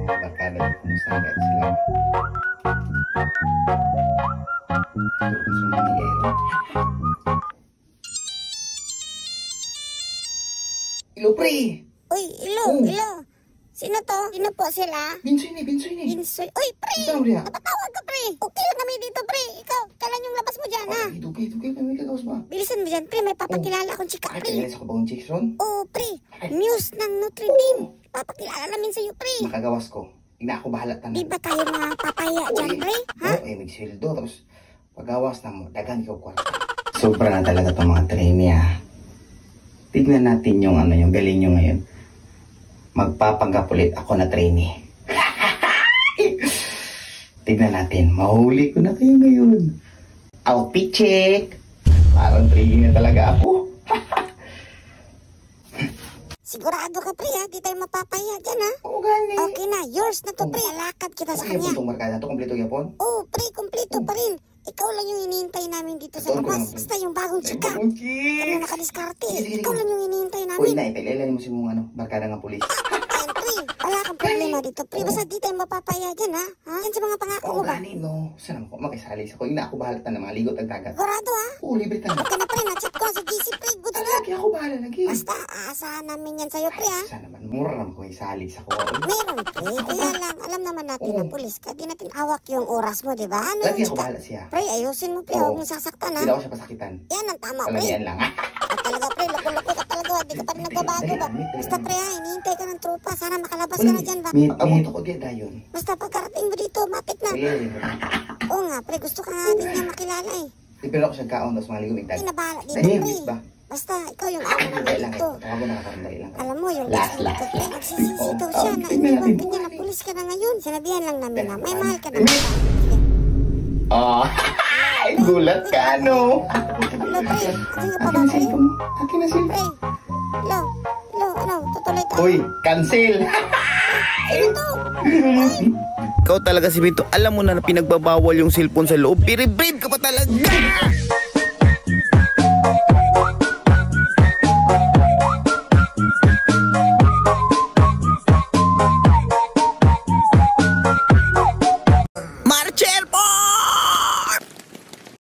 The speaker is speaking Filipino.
mga barkada. Kumusta agad sila? Gusto mo Miguel? Ilo, pre! Uy, ilo, ilo. Sino to? Sino po sila? Binsoy ni. Binsoy. Uy, pre! Ito na, Napatawag ka, pre. Okay lang kami dito, pre. Ikaw, kailan yung labas mo dyan, ha? Okay. May kagawas ba? Bilisan mo dyan, pre. May papakilala akong chika, Ay, pre. kailan sa kabawang chicks ron? Oo, pre. News ng Nutribeam. Papakilala namin sa'yo, pre. Makagawas ko. Ina ako bahala tanan. Di ba tayo mga papaya dyan, pre? Ha? Oo, may sweldo. Tapos, pagawas na mo, dagan ikaw kwarta. Sobra na talaga itong mga trainee, ha. Tignan natin yung yung galing nyo ngayon. Magpapanggap ulit ako na trainee. Tignan natin. Mahuli ko na kayo ngayon. Outfit check. Parang trainee na talaga ako. Sigurado ka, pre, ha? Di tayo mapapaya dyan, ha? Oo, gani. Okay na. Yours na to, pre. Alakad kita sa Okay, kanya. itong markada to. Kompleto yapon. Oo, pre. Kompleto pa rin. Ikaw lang yung hinihintay namin dito sa labas. Basta yung bagong chika. Kami nakadiskarte. Ikaw lang yung hinihintay namin. Uy, naipilala mo si mong barkada ng pulis. Ayan, pre. Wala kang problema dito, pre. Basta di tayo mapapaya dyan, ha? Yan sa mga pangako mo ba? Gani, no. Saan ako makisali sa ko? Ina ako bahala na mga ligot ang dagat. Sigurado, ha? Oo, libre ka na. Huwag ka na, pre. Na-chat ko sa GC, pre. Good luck. Lagi ako bahala lagi. Basta, aasahan namin yan sa'yo, pre, ha? Sana naman, mura naman ko isali sa ko. Meron, pre. Kaya lang, alam naman natin na pulis ka. Di natin awak yung oras mo, di ba? Ano Lagi yung ako chika? bahala siya. Pre, ayusin mo, pre. Oo. Huwag mong sasaktan, ha? Hindi ako siya pasakitan. Yan ang tama, pre. Palamian lang. At talaga, pre, loko-loko ka talaga. Di ka pa rin nagbabago ba? Basta, pre, ha, hinihintay ka ng tropa. Sana makalabas ka na dyan ba? Abot ako din tayo. Basta pagkarating mo dito, mapit na. Oo nga, pre, gusto ka nga din niya makilala eh. Pero ako siya kaon, tapos maligong Hindi igtag. na bahala dito, Dahil, pre. ba? Basta, ikaw yung ako naman Dahil lang dito. kayo. Tawag ko nakakaramdali lang. Alam mo, yung Last. dito, pre, nagsisisitaw siya na Tingnan iniwan natin. ka niya na pulis ka na ngayon. Sinabihan lang namin na may mahal ka na. Oh, gulat ka, no? Hello, pre. Akin ka pa ba, Akin na pre? cellphone. Akin na cellphone. Pre. Hello. Hello, ano? Tutuloy tayo. Uy, cancel. Ano to? Ikaw talaga si Binto. Alam mo na pinagbabawal yung cellphone sa loob. Piribrib ka pa talaga.